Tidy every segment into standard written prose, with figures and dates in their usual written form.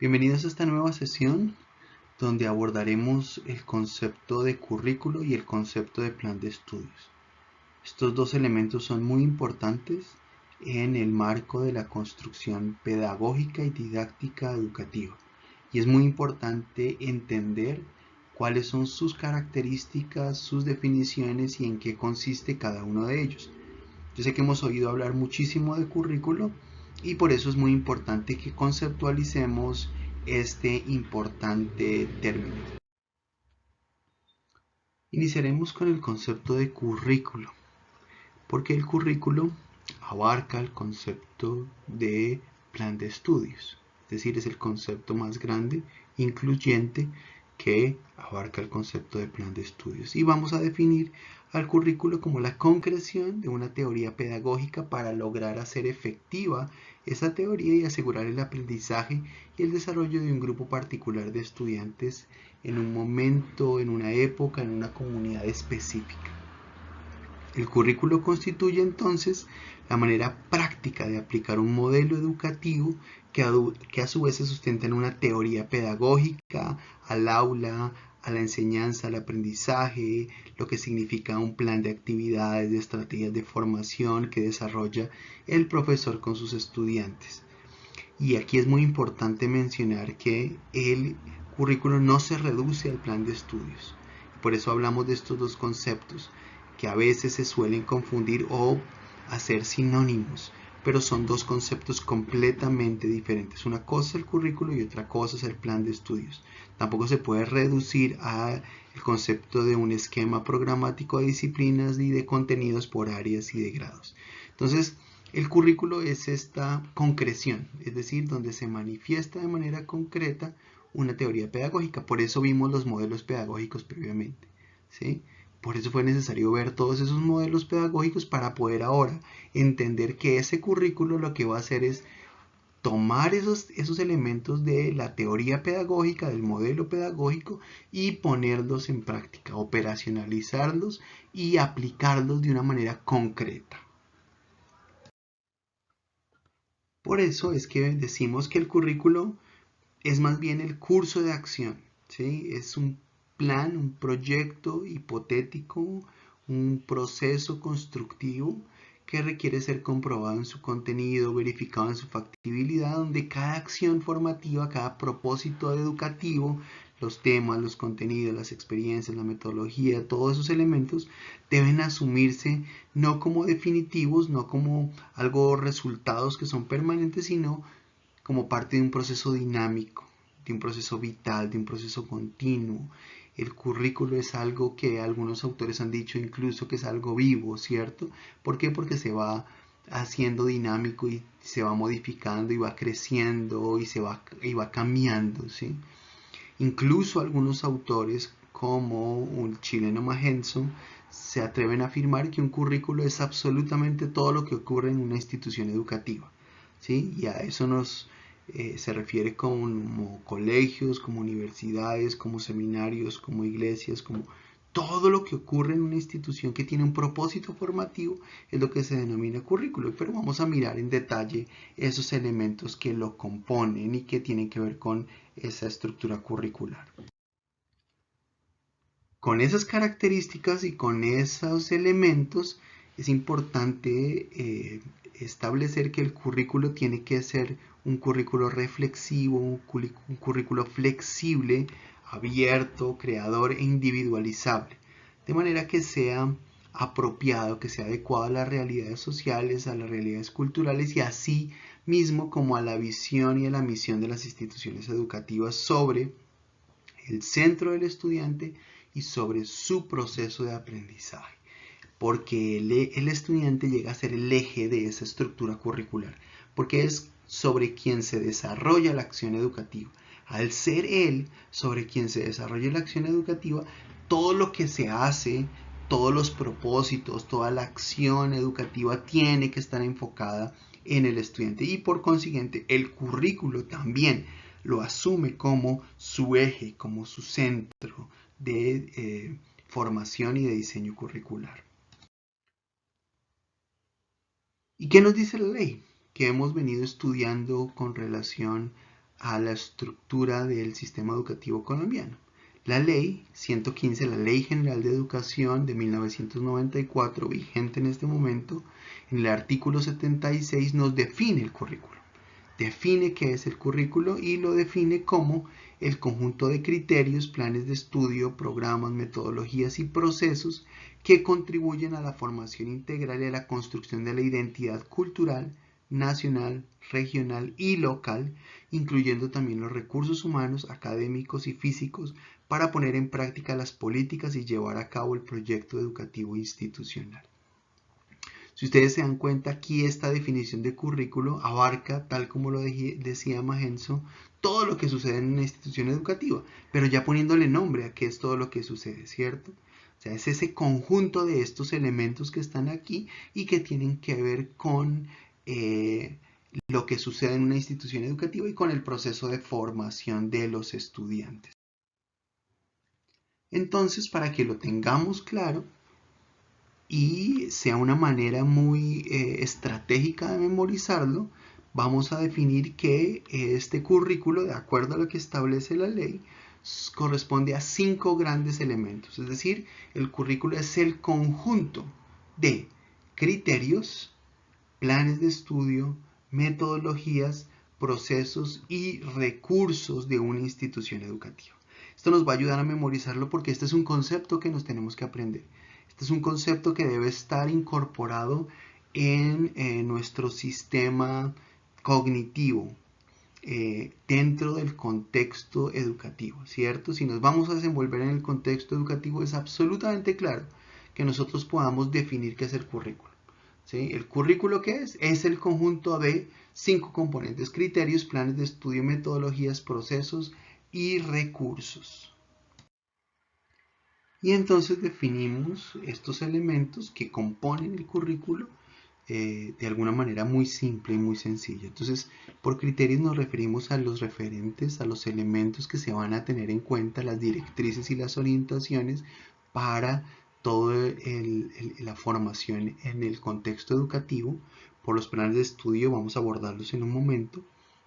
Bienvenidos a esta nueva sesión donde abordaremos el concepto de currículo y el concepto de plan de estudios. Estos dos elementos son muy importantes en el marco de la construcción pedagógica y didáctica educativa. Y es muy importante entender cuáles son sus características, sus definiciones y en qué consiste cada uno de ellos. Yo sé que hemos oído hablar muchísimo de currículo y por eso es muy importante que conceptualicemos este importante término. Iniciaremos con el concepto de currículo, porque el currículo abarca el concepto de plan de estudios, es decir, es el concepto más grande, incluyente, que abarca el concepto de plan de estudios. Y vamos a definir al currículo como la concreción de una teoría pedagógica para lograr hacer efectiva esa teoría y asegurar el aprendizaje y el desarrollo de un grupo particular de estudiantes en un momento, en una época, en una comunidad específica. El currículo constituye entonces la manera práctica de aplicar un modelo educativo que a su vez se sustenta en una teoría pedagógica, al aula, a la enseñanza, al aprendizaje, lo que significa un plan de actividades, de estrategias de formación que desarrolla el profesor con sus estudiantes. Y aquí es muy importante mencionar que el currículo no se reduce al plan de estudios. Por eso hablamos de estos dos conceptos que a veces se suelen confundir o hacer sinónimos, pero son dos conceptos completamente diferentes. Una cosa es el currículo y otra cosa es el plan de estudios. Tampoco se puede reducir al concepto de un esquema programático de disciplinas y de contenidos por áreas y de grados. Entonces, el currículo es esta concreción, es decir, donde se manifiesta de manera concreta una teoría pedagógica. Por eso vimos los modelos pedagógicos previamente, ¿sí? Por eso fue necesario ver todos esos modelos pedagógicos para poder ahora entender que ese currículo lo que va a hacer es tomar esos elementos de la teoría pedagógica, del modelo pedagógico y ponerlos en práctica, operacionalizarlos y aplicarlos de una manera concreta. Por eso es que decimos que el currículo es más bien el curso de acción, ¿sí? Es un plan, un proyecto hipotético, un proceso constructivo que requiere ser comprobado en su contenido, verificado en su factibilidad, donde cada acción formativa, cada propósito educativo, los temas, los contenidos, las experiencias, la metodología, todos esos elementos deben asumirse no como definitivos, no como algo resultados que son permanentes, sino como parte de un proceso dinámico, de un proceso vital, de un proceso continuo. El currículo es algo que algunos autores han dicho incluso que es algo vivo, ¿cierto? ¿Por qué? Porque se va haciendo dinámico y se va modificando y va creciendo y va cambiando, ¿sí? Incluso algunos autores como un chileno Magenzo se atreven a afirmar que un currículo es absolutamente todo lo que ocurre en una institución educativa, ¿sí? Y a eso se refiere como colegios, como universidades, como seminarios, como iglesias, como todo lo que ocurre en una institución que tiene un propósito formativo es lo que se denomina currículo. Pero vamos a mirar en detalle esos elementos que lo componen y que tienen que ver con esa estructura curricular. Con esas características y con esos elementos es importante establecer que el currículo tiene que ser un currículo reflexivo, un currículo flexible, abierto, creador e individualizable, de manera que sea apropiado, que sea adecuado a las realidades sociales, a las realidades culturales y así mismo como a la visión y a la misión de las instituciones educativas sobre el centro del estudiante y sobre su proceso de aprendizaje, porque el estudiante llega a ser el eje de esa estructura curricular, porque es sobre quien se desarrolla la acción educativa. Al ser él sobre quien se desarrolla la acción educativa, todo lo que se hace, todos los propósitos, toda la acción educativa tiene que estar enfocada en el estudiante y por consiguiente el currículo también lo asume como su eje, como su centro de formación y de diseño curricular. ¿Y qué nos dice la ley? Que hemos venido estudiando con relación a la estructura del sistema educativo colombiano. La ley 115, la Ley General de Educación de 1994, vigente en este momento, en el artículo 76 nos define el currículo. Define qué es el currículo y lo define como el conjunto de criterios, planes de estudio, programas, metodologías y procesos que contribuyen a la formación integral y a la construcción de la identidad cultural, nacional, regional y local, incluyendo también los recursos humanos, académicos y físicos para poner en práctica las políticas y llevar a cabo el proyecto educativo institucional. Si ustedes se dan cuenta, aquí esta definición de currículo abarca, tal como lo decía Magenzo, todo lo que sucede en una institución educativa, pero ya poniéndole nombre a qué es todo lo que sucede, ¿cierto? O sea, es ese conjunto de estos elementos que están aquí y que tienen que ver con lo que sucede en una institución educativa y con el proceso de formación de los estudiantes. Entonces, para que lo tengamos claro, y sea una manera muy estratégica de memorizarlo, vamos a definir que este currículo, de acuerdo a lo que establece la ley, corresponde a 5 grandes elementos. Es decir, el currículo es el conjunto de criterios, planes de estudio, metodologías, procesos y recursos de una institución educativa. Esto nos va a ayudar a memorizarlo porque este es un concepto que nos tenemos que aprender. Este es un concepto que debe estar incorporado en nuestro sistema cognitivo dentro del contexto educativo, ¿cierto? Si nos vamos a desenvolver en el contexto educativo, es absolutamente claro que nosotros podamos definir qué es el currículo. ¿Sí? ¿El currículo qué es? Es el conjunto de 5 componentes: criterios, planes de estudio, metodologías, procesos y recursos. Y entonces definimos estos elementos que componen el currículo de alguna manera muy simple y muy sencilla. Entonces, por criterios nos referimos a los referentes, a los elementos que se van a tener en cuenta, las directrices y las orientaciones para toda la formación en el contexto educativo. Por los planes de estudio vamos a abordarlos en un momento,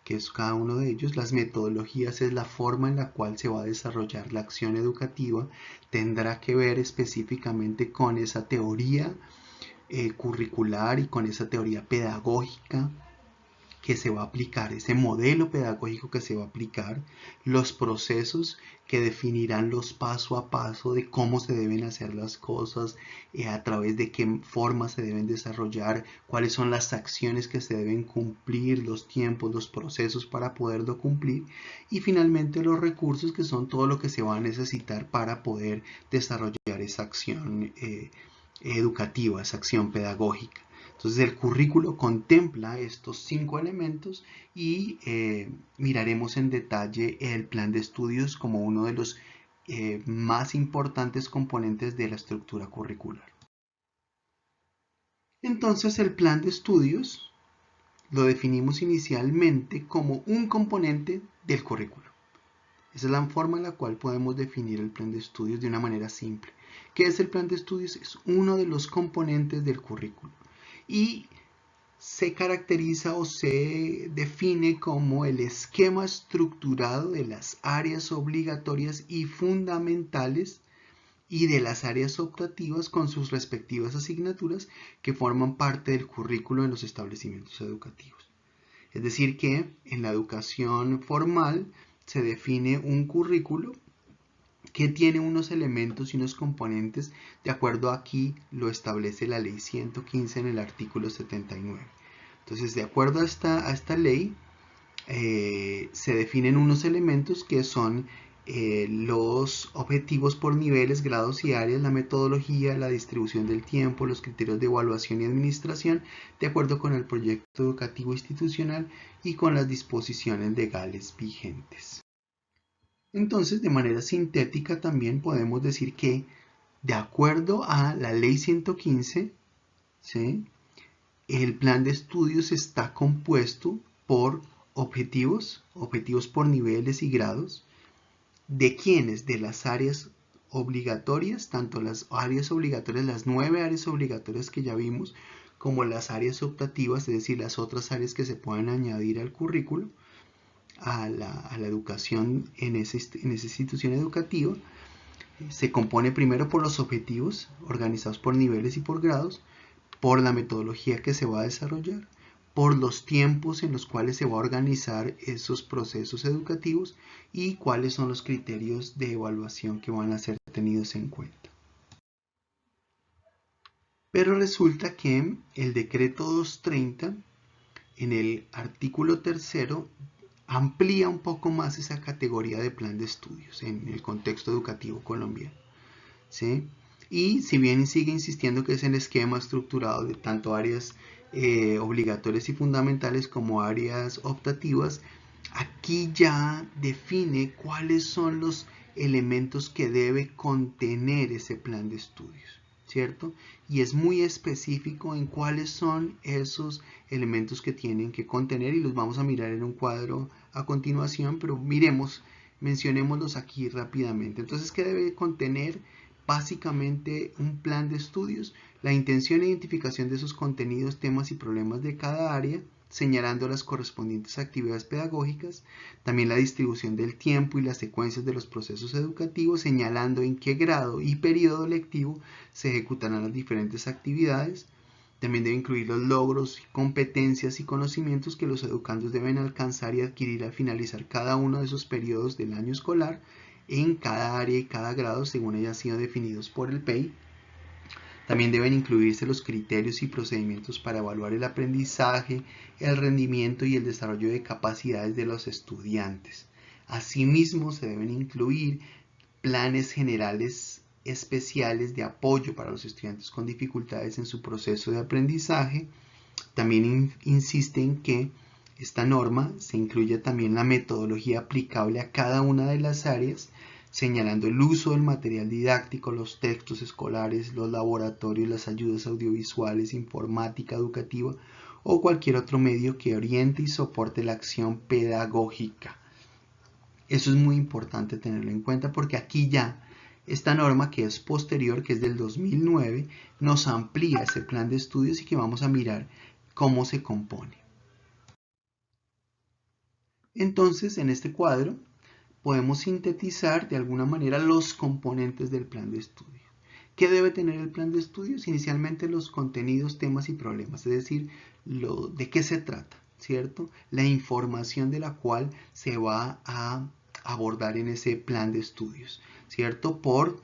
que es cada uno de ellos. Las metodologías es la forma en la cual se va a desarrollar la acción educativa, tendrá que ver específicamente con esa teoría curricular y con esa teoría pedagógica que se va a aplicar, ese modelo pedagógico que se va a aplicar, los procesos que definirán los paso a paso de cómo se deben hacer las cosas, a través de qué forma se deben desarrollar, cuáles son las acciones que se deben cumplir, los tiempos, los procesos para poderlo cumplir, y finalmente los recursos, que son todo lo que se va a necesitar para poder desarrollar esa acción educativa, esa acción pedagógica. Entonces el currículo contempla estos 5 elementos y miraremos en detalle el plan de estudios como uno de los más importantes componentes de la estructura curricular. Entonces el plan de estudios lo definimos inicialmente como un componente del currículo. Esa es la forma en la cual podemos definir el plan de estudios de una manera simple. ¿Qué es el plan de estudios? Es uno de los componentes del currículo y se caracteriza o se define como el esquema estructurado de las áreas obligatorias y fundamentales y de las áreas optativas con sus respectivas asignaturas que forman parte del currículo en los establecimientos educativos. Es decir que en la educación formal se define un currículo que tiene unos elementos y unos componentes, de acuerdo a aquí lo establece la ley 115 en el artículo 79. Entonces, de acuerdo a esta ley, se definen unos elementos que son los objetivos por niveles, grados y áreas, la metodología, la distribución del tiempo, los criterios de evaluación y administración, de acuerdo con el proyecto educativo institucional y con las disposiciones legales vigentes. Entonces, de manera sintética también podemos decir que, de acuerdo a la ley 115, ¿sí?, el plan de estudios está compuesto por objetivos por niveles y grados. ¿De quiénes? De las áreas obligatorias, tanto las áreas obligatorias, las 9 áreas obligatorias que ya vimos, como las áreas optativas, es decir, las otras áreas que se pueden añadir al currículo. a la educación en esa institución educativa se compone primero por los objetivos organizados por niveles y por grados, por la metodología que se va a desarrollar, por los tiempos en los cuales se va a organizar esos procesos educativos y cuáles son los criterios de evaluación que van a ser tenidos en cuenta. Pero resulta que el decreto 230 en el artículo 3º amplía un poco más esa categoría de plan de estudios en el contexto educativo colombiano, ¿sí? Y si bien sigue insistiendo que es el esquema estructurado de tanto áreas obligatorias y fundamentales como áreas optativas, aquí ya define cuáles son los elementos que debe contener ese plan de estudios, ¿cierto? Y es muy específico en cuáles son esos elementos que tienen que contener y los vamos a mirar en un cuadro a continuación, pero mencionémoslos aquí rápidamente. Entonces, ¿qué debe contener? Básicamente un plan de estudios, la intención e identificación de esos contenidos, temas y problemas de cada área, señalando las correspondientes actividades pedagógicas, también la distribución del tiempo y las secuencias de los procesos educativos, señalando en qué grado y periodo lectivo se ejecutarán las diferentes actividades. También debe incluir los logros, competencias y conocimientos que los educandos deben alcanzar y adquirir al finalizar cada uno de esos periodos del año escolar en cada área y cada grado según hayan sido definidos por el PEI. También deben incluirse los criterios y procedimientos para evaluar el aprendizaje, el rendimiento y el desarrollo de capacidades de los estudiantes. Asimismo, se deben incluir planes generales especiales de apoyo para los estudiantes con dificultades en su proceso de aprendizaje. También insiste en que esta norma se incluye también la metodología aplicable a cada una de las áreas, señalando el uso del material didáctico, los textos escolares, los laboratorios, las ayudas audiovisuales, informática educativa o cualquier otro medio que oriente y soporte la acción pedagógica. Eso es muy importante tenerlo en cuenta porque aquí ya esta norma, que es posterior, que es del 2009, nos amplía ese plan de estudios y que vamos a mirar cómo se compone. Entonces, en este cuadro podemos sintetizar de alguna manera los componentes del plan de estudio. ¿Qué debe tener el plan de estudios? Inicialmente los contenidos, temas y problemas, es decir, de qué se trata, ¿cierto? La información de la cual se va a abordar en ese plan de estudios, ¿cierto? Por,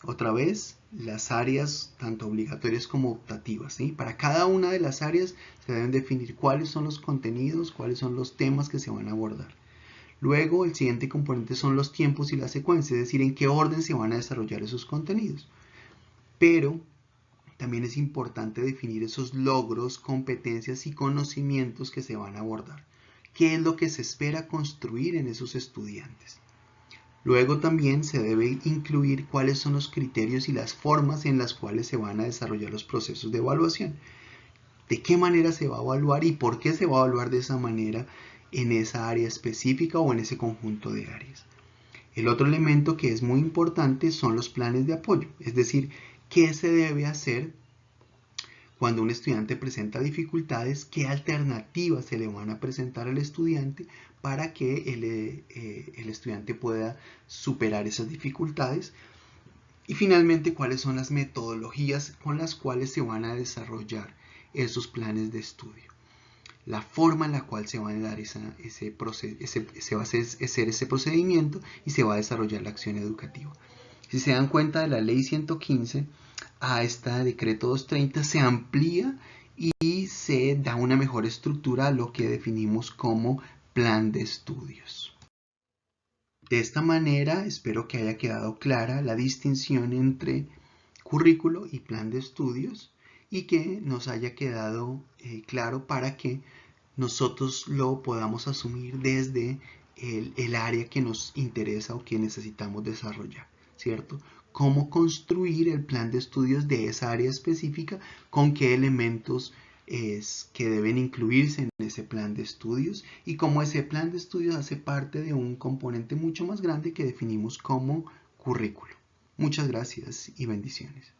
otra vez, las áreas tanto obligatorias como optativas, ¿sí? Para cada una de las áreas se deben definir cuáles son los contenidos, cuáles son los temas que se van a abordar. Luego, el siguiente componente son los tiempos y la secuencia, es decir, en qué orden se van a desarrollar esos contenidos. Pero también es importante definir esos logros, competencias y conocimientos que se van a abordar. ¿Qué es lo que se espera construir en esos estudiantes? Luego también se debe incluir cuáles son los criterios y las formas en las cuales se van a desarrollar los procesos de evaluación. ¿De qué manera se va a evaluar y por qué se va a evaluar de esa manera en esa área específica o en ese conjunto de áreas? El otro elemento que es muy importante son los planes de apoyo, es decir, qué se debe hacer cuando un estudiante presenta dificultades, qué alternativas se le van a presentar al estudiante para que el estudiante pueda superar esas dificultades. Y finalmente, cuáles son las metodologías con las cuales se van a desarrollar esos planes de estudio. La forma en la cual se va a dar ese procedimiento y se va a desarrollar la acción educativa. Si se dan cuenta de la ley 115, a este decreto 230 se amplía y se da una mejor estructura a lo que definimos como plan de estudios. De esta manera, espero que haya quedado clara la distinción entre currículo y plan de estudios y que nos haya quedado claro para que nosotros lo podamos asumir desde el área que nos interesa o que necesitamos desarrollar, ¿cierto? Cómo construir el plan de estudios de esa área específica, con qué elementos que deben incluirse en ese plan de estudios y cómo ese plan de estudios hace parte de un componente mucho más grande que definimos como currículo. Muchas gracias y bendiciones.